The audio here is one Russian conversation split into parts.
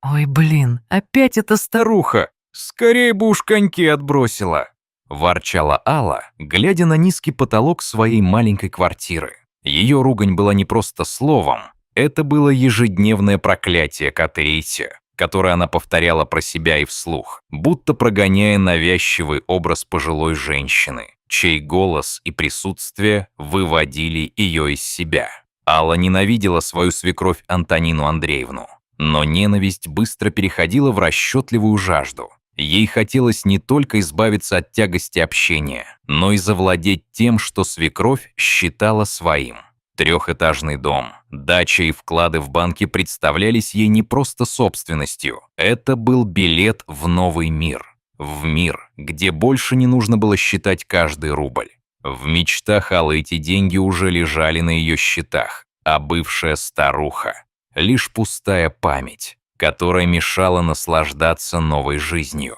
Ой, блин, опять эта старуха! Скорее бы уж коньки отбросила!» Ворчала Алла, глядя на низкий потолок своей маленькой квартиры. Ее ругань была не просто словом, это было ежедневное проклятие Катерисе, которое она повторяла про себя и вслух, будто прогоняя навязчивый образ пожилой женщины, чей голос и присутствие выводили ее из себя. Алла ненавидела свою свекровь Антонину Андреевну, но ненависть быстро переходила в расчетливую жажду. Ей хотелось не только избавиться от тягости общения, но и завладеть тем, что свекровь считала своим. Трехэтажный дом, дача и вклады в банке представлялись ей не просто собственностью. Это был билет в новый мир. В мир, где больше не нужно было считать каждый рубль. В мечтах Аллы эти деньги уже лежали на ее счетах, а бывшая старуха — лишь пустая память, которая мешала наслаждаться новой жизнью.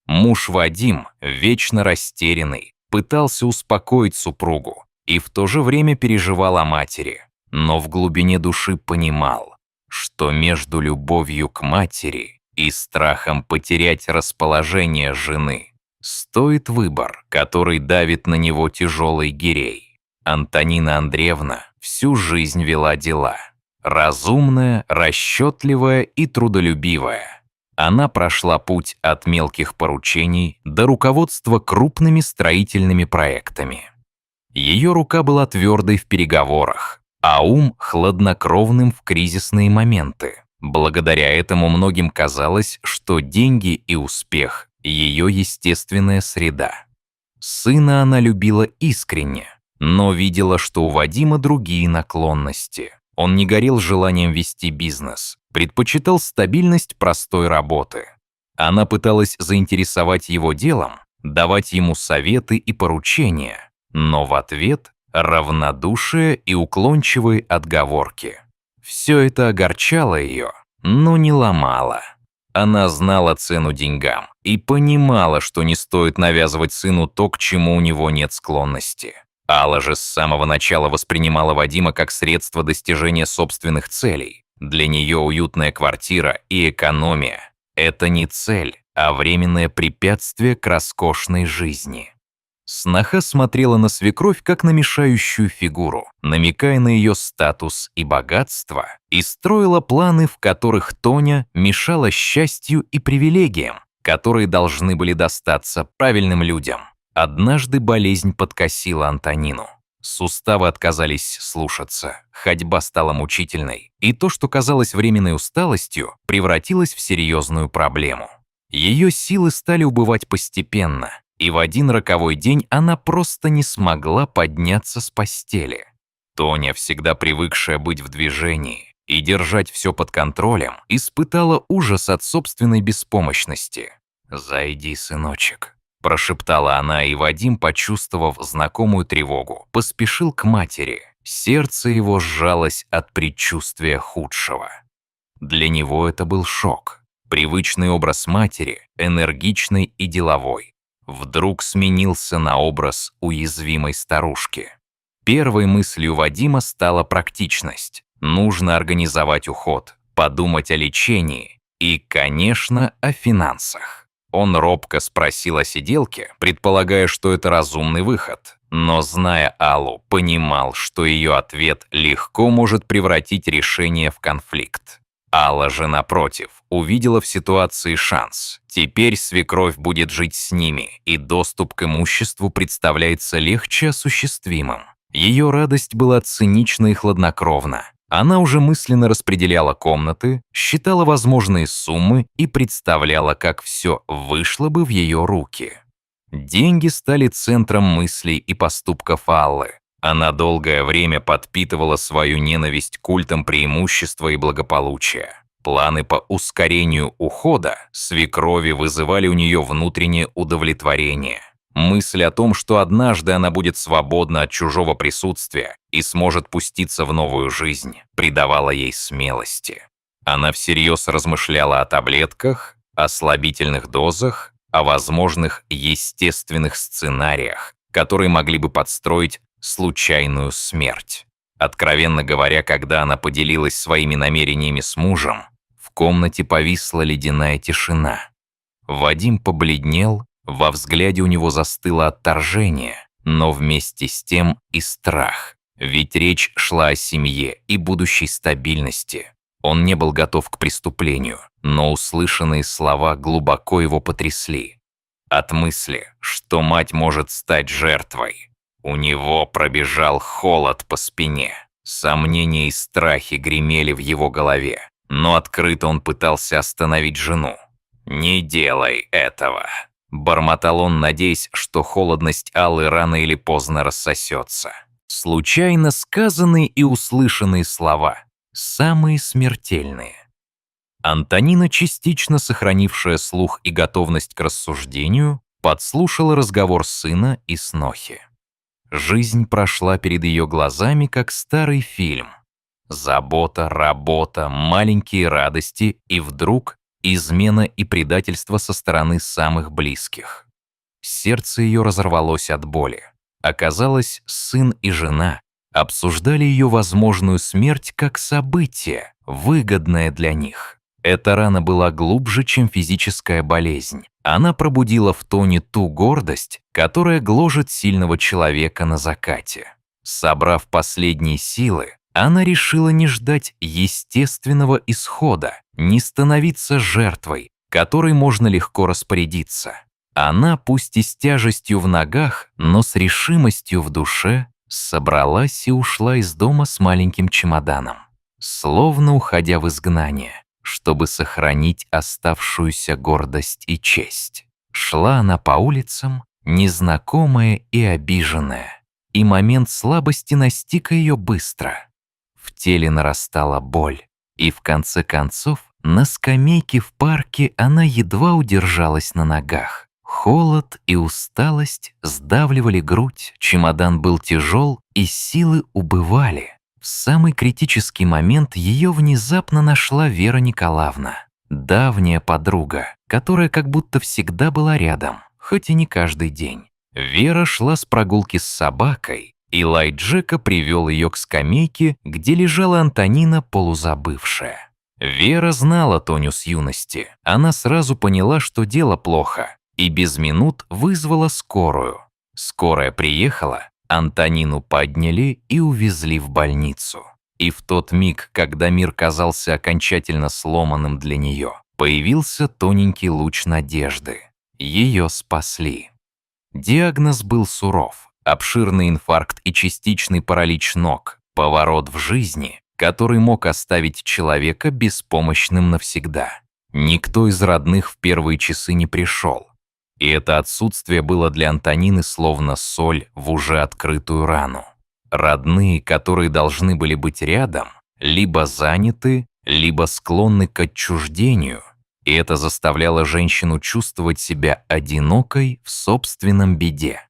Муж Вадим, вечно растерянный, пытался успокоить супругу и в то же время переживал о матери, но в глубине души понимал, что между любовью к матери и страхом потерять расположение жены стоит выбор, который давит на него тяжелой гирей. Антонина Андреевна всю жизнь вела дела. Разумная, расчетливая и трудолюбивая. Она прошла путь от мелких поручений до руководства крупными строительными проектами. Ее рука была твердой в переговорах, а ум хладнокровным в кризисные моменты. Благодаря этому многим казалось, что деньги и успех – ее естественная среда. Сына она любила искренне, но видела, что у Вадима другие наклонности. Он не горел желанием вести бизнес, предпочитал стабильность простой работы. Она пыталась заинтересовать его делом, давать ему советы и поручения, но в ответ равнодушие и уклончивые отговорки. Все это огорчало ее, но не ломало. Она знала цену деньгам и понимала, что не стоит навязывать сыну то, к чему у него нет склонности. Алла же с самого начала воспринимала Вадима как средство достижения собственных целей. Для нее уютная квартира и экономия – это не цель, а временное препятствие к роскошной жизни. Сноха смотрела на свекровь как на мешающую фигуру, намекая на ее статус и богатство, и строила планы, в которых Тоня мешала счастью и привилегиям, которые должны были достаться правильным людям. Однажды болезнь подкосила Антонину. Суставы отказались слушаться, ходьба стала мучительной, и то, что казалось временной усталостью, превратилось в серьезную проблему. Ее силы стали убывать постепенно, и в один роковой день она просто не смогла подняться с постели. Тоня, всегда привыкшая быть в движении и держать все под контролем, испытала ужас от собственной беспомощности. «Зайди, сыночек», — прошептала она, и Вадим, почувствовав знакомую тревогу, поспешил к матери. Сердце его сжалось от предчувствия худшего. Для него это был шок. Привычный образ матери, энергичной и деловой, вдруг сменился на образ уязвимой старушки. Первой мыслью Вадима стала практичность. Нужно организовать уход, подумать о лечении и, конечно, о финансах. Он робко спросил о сиделке, предполагая, что это разумный выход. Но, зная Аллу, понимал, что ее ответ легко может превратить решение в конфликт. Алла же, напротив, увидела в ситуации шанс. Теперь свекровь будет жить с ними, и доступ к имуществу представляется легче осуществимым. Ее радость была цинична и хладнокровна. Она уже мысленно распределяла комнаты, считала возможные суммы и представляла, как все вышло бы в ее руки. Деньги стали центром мыслей и поступков Аллы. Она долгое время подпитывала свою ненависть культом преимущества и благополучия. Планы по ускорению ухода свекрови вызывали у нее внутреннее удовлетворение. Мысль о том, что однажды она будет свободна от чужого присутствия и сможет пуститься в новую жизнь, придавала ей смелости. Она всерьез размышляла о таблетках, о слабительных дозах, о возможных естественных сценариях, которые могли бы подстроить случайную смерть. Откровенно говоря, когда она поделилась своими намерениями с мужем, в комнате повисла ледяная тишина. Вадим побледнел, во взгляде у него застыло отторжение, но вместе с тем и страх. Ведь речь шла о семье и будущей стабильности. Он не был готов к преступлению, но услышанные слова глубоко его потрясли. От мысли, что мать может стать жертвой, у него пробежал холод по спине. Сомнения и страхи гремели в его голове, но открыто он пытался остановить жену. «Не делай этого», – бормотал он, надеясь, что холодность Аллы рано или поздно рассосется. Случайно сказанные и услышанные слова – самые смертельные. Антонина, частично сохранившая слух и готовность к рассуждению, подслушала разговор сына и снохи. Жизнь прошла перед ее глазами, как старый фильм. Забота, работа, маленькие радости и вдруг измена и предательство со стороны самых близких. Сердце ее разорвалось от боли. Оказалось, сын и жена обсуждали ее возможную смерть как событие, выгодное для них. Эта рана была глубже, чем физическая болезнь. Она пробудила в Тоне ту гордость, которая гложет сильного человека на закате. Собрав последние силы, она решила не ждать естественного исхода, не становиться жертвой, которой можно легко распорядиться. Она, пусть и с тяжестью в ногах, но с решимостью в душе, собралась и ушла из дома с маленьким чемоданом, словно уходя в изгнание, чтобы сохранить оставшуюся гордость и честь. Шла она по улицам, незнакомая и обиженная, и момент слабости настиг ее быстро. В теле нарастала боль, и в конце концов на скамейке в парке она едва удержалась на ногах. Холод и усталость сдавливали грудь, чемодан был тяжел, и силы убывали. В самый критический момент ее внезапно нашла Вера Николаевна, давняя подруга, которая как будто всегда была рядом, хоть и не каждый день. Вера шла с прогулки с собакой, и лай Джека привел ее к скамейке, где лежала Антонина, полузабывшая. Вера знала Тоню с юности. Она сразу поняла, что дело плохо, и без минут вызвала скорую. Скорая приехала, Антонину подняли и увезли в больницу. И в тот миг, когда мир казался окончательно сломанным для нее, появился тоненький луч надежды. Ее спасли. Диагноз был суров. Обширный инфаркт и частичный паралич ног, поворот в жизни, который мог оставить человека беспомощным навсегда. Никто из родных в первые часы не пришел. И это отсутствие было для Антонины словно соль в уже открытую рану. Родные, которые должны были быть рядом, либо заняты, либо склонны к отчуждению, и это заставляло женщину чувствовать себя одинокой в собственном беде.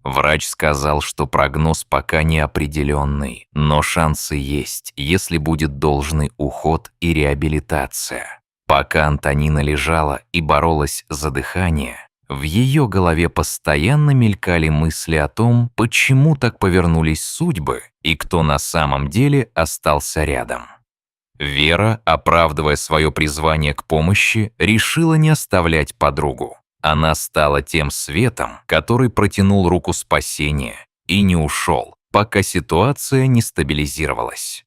Врач сказал, что прогноз пока неопределенный, но шансы есть, если будет должный уход и реабилитация. Пока Антонина лежала и боролась за дыхание, в ее голове постоянно мелькали мысли о том, почему так повернулись судьбы и кто на самом деле остался рядом. Вера, оправдывая свое призвание к помощи, решила не оставлять подругу. Она стала тем светом, который протянул руку спасения и не ушел, пока ситуация не стабилизировалась.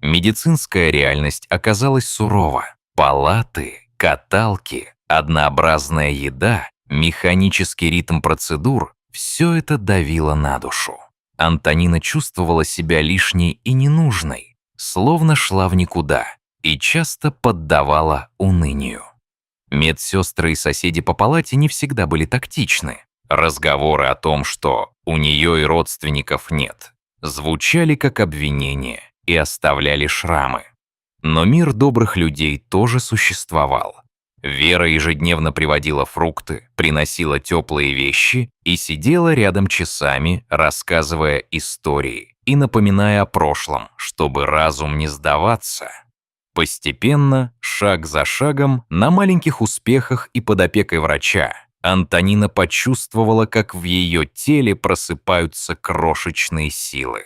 Медицинская реальность оказалась сурова. Палаты, каталки, однообразная еда, механический ритм процедур – все это давило на душу. Антонина чувствовала себя лишней и ненужной, словно шла в никуда, и часто поддавала унынию. Медсестры и соседи по палате не всегда были тактичны. Разговоры о том, что у нее и родственников нет, звучали как обвинения и оставляли шрамы. Но мир добрых людей тоже существовал. Вера ежедневно приводила фрукты, приносила теплые вещи и сидела рядом часами, рассказывая истории и напоминая о прошлом, чтобы разум не сдаваться. Постепенно, шаг за шагом, на маленьких успехах и под опекой врача, Антонина почувствовала, как в ее теле просыпаются крошечные силы.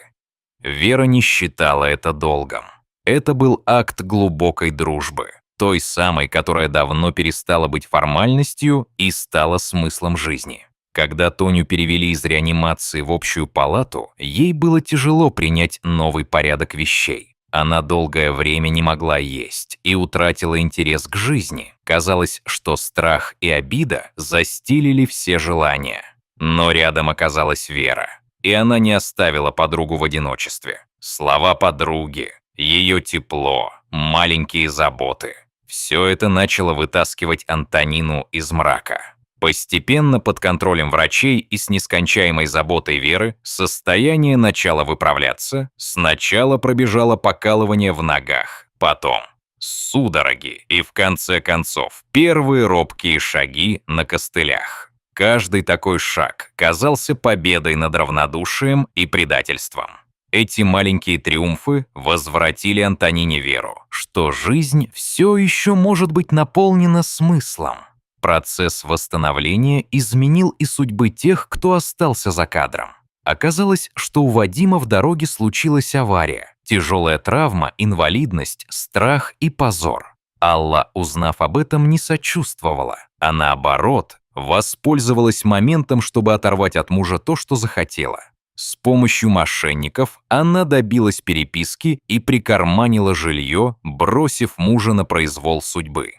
Вера не считала это долгом. Это был акт глубокой дружбы. той самой, которая давно перестала быть формальностью и стала смыслом жизни. Когда Тоню перевели из реанимации в общую палату, ей было тяжело принять новый порядок вещей. Она долгое время не могла есть и утратила интерес к жизни. Казалось, что страх и обида застилили все желания. Но рядом оказалась Вера, и она не оставила подругу в одиночестве. Слова подруги, ее тепло, маленькие заботы – все это начало вытаскивать Антонину из мрака. Постепенно, под контролем врачей и с нескончаемой заботой Веры, состояние начало выправляться. Сначала пробежало покалывание в ногах, потом судороги и, в конце концов, первые робкие шаги на костылях. Каждый такой шаг казался победой над равнодушием и предательством. Эти маленькие триумфы возвратили Антонине веру, что жизнь все еще может быть наполнена смыслом. Процесс восстановления изменил и судьбы тех, кто остался за кадром. Оказалось, что у Вадима в дороге случилась авария, тяжелая травма, инвалидность, страх и позор. Алла, узнав об этом, не сочувствовала, а наоборот, воспользовалась моментом, чтобы оторвать от мужа то, что захотела. С помощью мошенников она добилась переписки и прикарманила жилье, бросив мужа на произвол судьбы.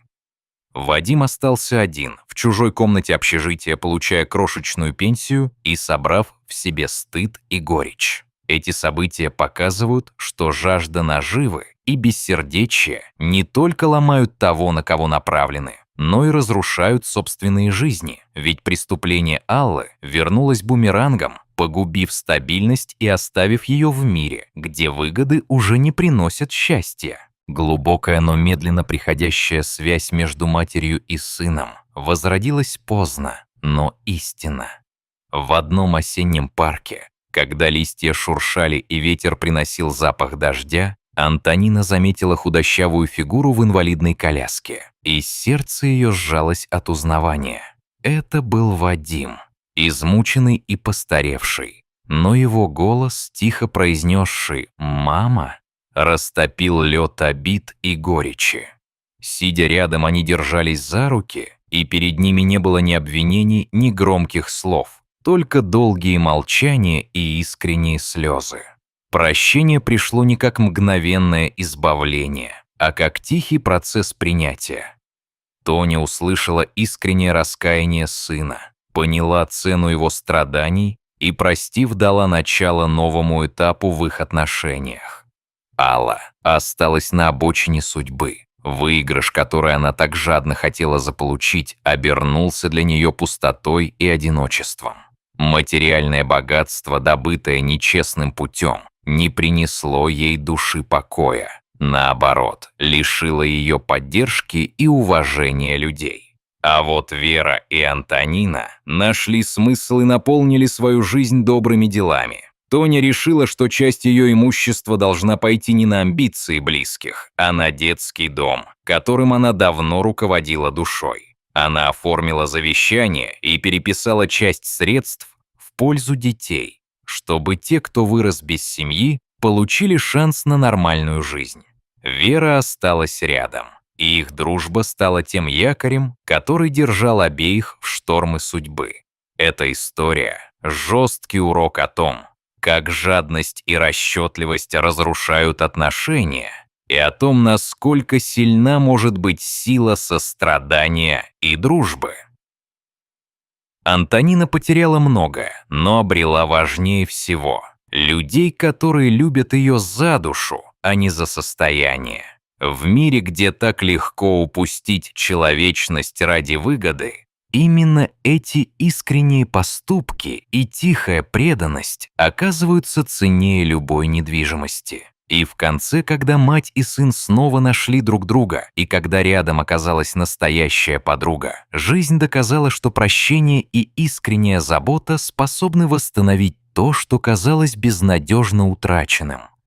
Вадим остался один, в чужой комнате общежития, получая крошечную пенсию и собрав в себе стыд и горечь. Эти события показывают, что жажда наживы и бессердечие не только ломают того, на кого направлены, но и разрушают собственные жизни. Ведь преступление Аллы вернулось бумерангом, погубив стабильность и оставив ее в мире, где выгоды уже не приносят счастья. Глубокая, но медленно приходящая связь между матерью и сыном возродилась поздно, но истинно. В одном осеннем парке, когда листья шуршали и ветер приносил запах дождя, Антонина заметила худощавую фигуру в инвалидной коляске, и сердце ее сжалось от узнавания. Это был Вадим, измученный и постаревший, но его голос, тихо произнесший «мама», растопил лед обид и горечи. Сидя рядом, они держались за руки, и перед ними не было ни обвинений, ни громких слов, только долгие молчания и искренние слезы. Прощение пришло не как мгновенное избавление, а как тихий процесс принятия. Тоня услышала искреннее раскаяние сына, поняла цену его страданий и, простив, дала начало новому этапу в их отношениях. Алла осталась на обочине судьбы. Выигрыш, который она так жадно хотела заполучить, обернулся для нее пустотой и одиночеством. Материальное богатство, добытое нечестным путем, не принесло ей души покоя. Наоборот, лишило ее поддержки и уважения людей. А вот Вера и Антонина нашли смысл и наполнили свою жизнь добрыми делами. Тоня решила, что часть ее имущества должна пойти не на амбиции близких, а на детский дом, которым она давно руководила душой. Она оформила завещание и переписала часть средств в пользу детей, чтобы те, кто вырос без семьи, получили шанс на нормальную жизнь. Вера осталась рядом, и их дружба стала тем якорем, который держал обеих в штормы судьбы. Эта история – жесткий урок о том, как жадность и расчетливость разрушают отношения, и о том, насколько сильна может быть сила сострадания и дружбы. Антонина потеряла многое, но обрела важнее всего – людей, которые любят ее за душу, а не за состояние. В мире, где так легко упустить человечность ради выгоды, именно эти искренние поступки и тихая преданность оказываются ценнее любой недвижимости. И в конце, когда мать и сын снова нашли друг друга, и когда рядом оказалась настоящая подруга, жизнь доказала, что прощение и искренняя забота способны восстановить то, что казалось безнадежно утраченным.